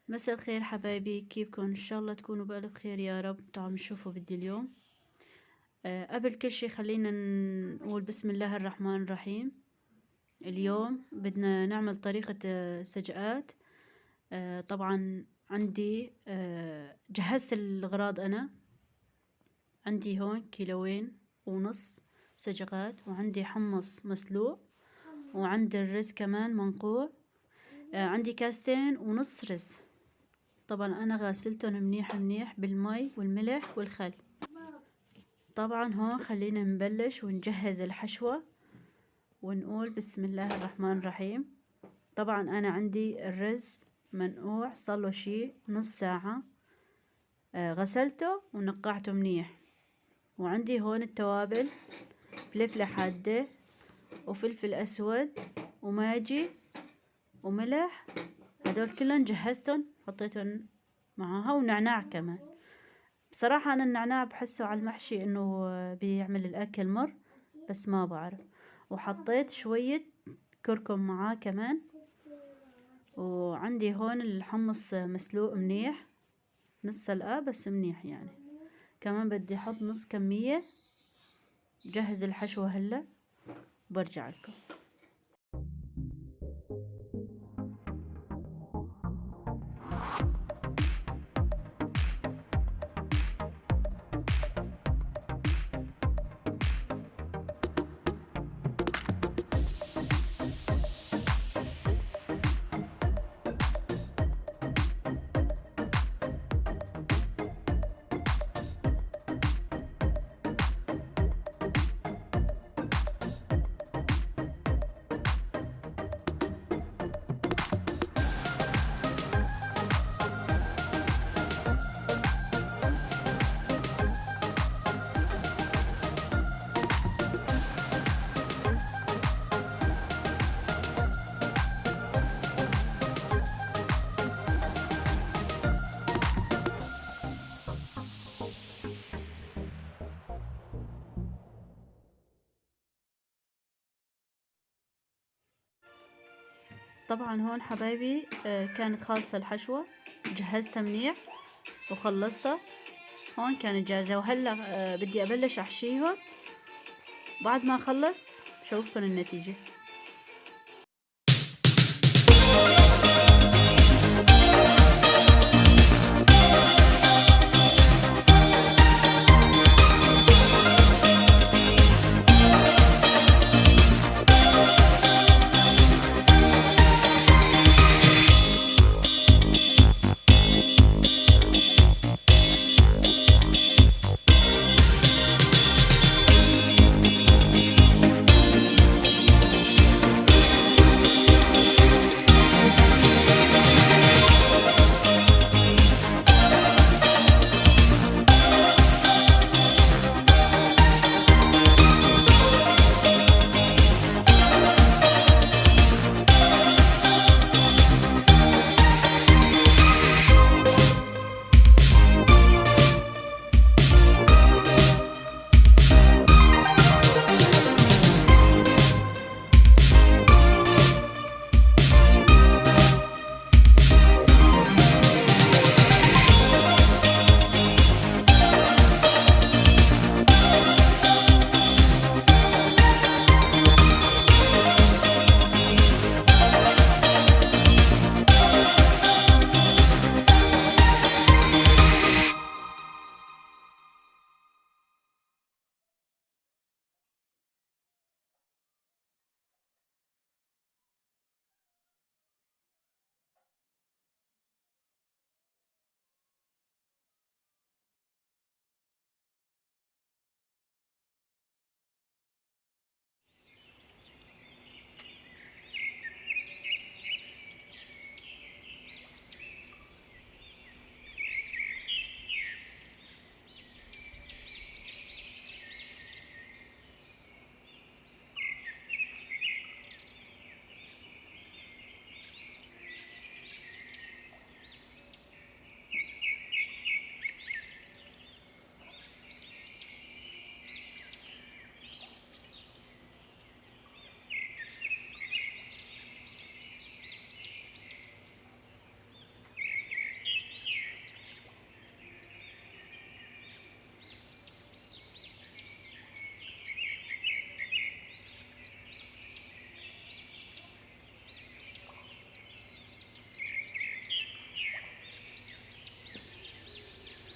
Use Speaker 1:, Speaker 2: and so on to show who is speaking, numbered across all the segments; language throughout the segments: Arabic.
Speaker 1: مساء الخير حبايبي، كيفكن؟ ان شاء الله تكونوا بألف خير يا رب. تعالوا نشوفوا فيديو اليوم. قبل كل شي خلينا نقول بسم الله الرحمن الرحيم. اليوم بدنا نعمل طريقة سجقات. طبعا عندي جهزت الأغراض. أنا عندي هون 2.5 كيلو سجقات، وعندي حمص مسلوق، وعندي الرز كمان منقوع. عندي 2.5 كاس رز. طبعا انا غاسلتهم منيح منيح بالمي والملح والخل. طبعا هون خلينا نبلش ونجهز الحشوة ونقول بسم الله الرحمن الرحيم. طبعا انا عندي الرز منقوع صارله شي نص ساعة. غسلته ونقعته منيح. وعندي هون التوابل: فلفلة حادة وفلفل اسود وماجي وملح. هدول كلهم جهزتهم حطيتهم معاها، ونعناع كمان. بصراحة أنا النعناع بحسه على المحشي إنه بيعمل الأكل مر، بس ما بعرف. وحطيت شوية كركم معاه كمان. وعندي هون الحمص مسلوق منيح، نص سلقة بس منيح يعني. كمان بدي أحط نص كمية. جهز الحشوة هلا برجع لكم. طبعا هون حبايبي كانت خالصة الحشوة، جهزتها منيح وخلصتها. هون كانت جاهزة، وهلا بدي أبلش أحشيهم. بعد ما أخلص بشوفكن النتيجة.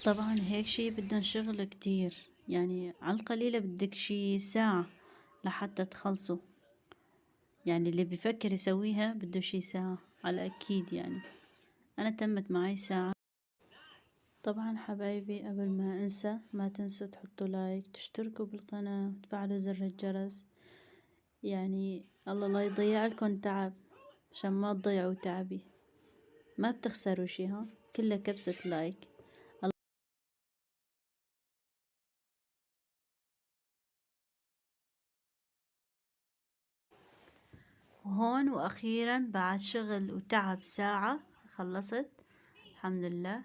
Speaker 1: طبعا هيك شي بدنا شغل كتير، يعني على القليلة بدك شي ساعة لحتى تخلصوا. يعني اللي بيفكر يسويها بده شي ساعة على أكيد. يعني أنا تمت معي ساعة. طبعا حبايبي قبل ما أنسى، ما تنسوا تحطوا لايك، تشتركوا بالقناة، وتفعلوا زر الجرس. يعني الله لا يضيع لكم تعب، عشان ما تضيعوا تعبي. ما بتخسروا شي، ها كلها كبسة لايك. وهون وأخيرا بعد شغل وتعب ساعة خلصت الحمد لله.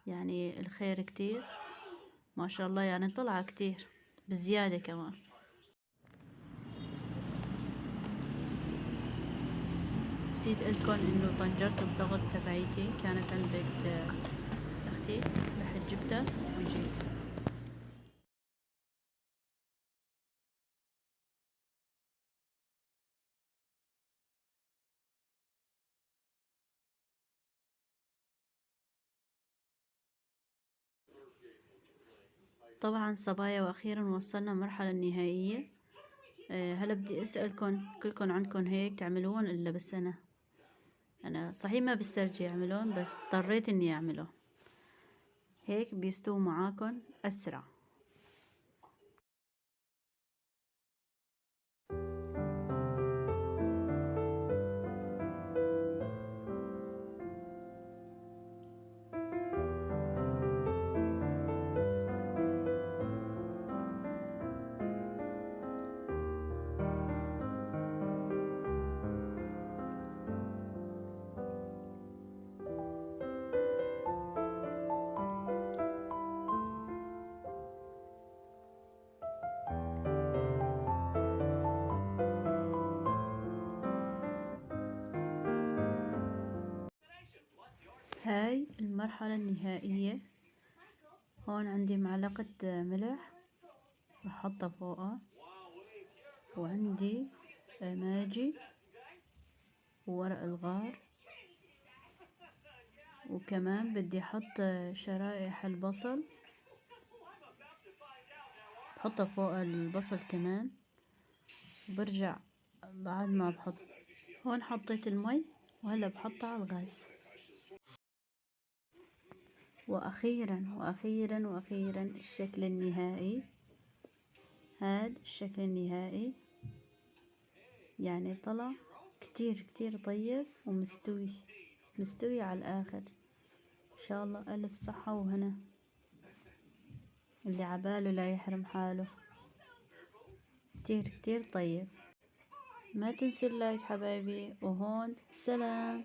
Speaker 1: يعني الخير كتير ما شاء الله، يعني طلع كتير بزيادة كمان. نسيت لكم انه طنجرة الضغط تبعيتي كانت عند بيت اختي، رحت جبتها وجيت. طبعا صبايا، واخيرا وصلنا المرحلة النهائية. هلا بدي اسألكم، كلكم عندكم هيك تعملون الا بس انا صحيح ما بسترجي اعملون، بس اضطريت اني اعملون. هيك بيستووا معاكم اسرع. هاي المرحلة النهائية. هون عندي معلقة ملح بحطها فوقها، وعندي ماجي وورق الغار، وكمان بدي احط شرائح البصل، بحطها فوق البصل كمان. وبرجع بعد ما بحط، هون حطيت المي وهلا بحطها على الغاز. واخيرا الشكل النهائي. هاد الشكل النهائي، يعني طلع كتير طيب ومستوي، مستوي على الاخر. ان شاء الله الف صحة وهنا، اللي عباله لا يحرم حاله. كتير طيب. ما تنسوا اللايك حبايبي، وهون سلام.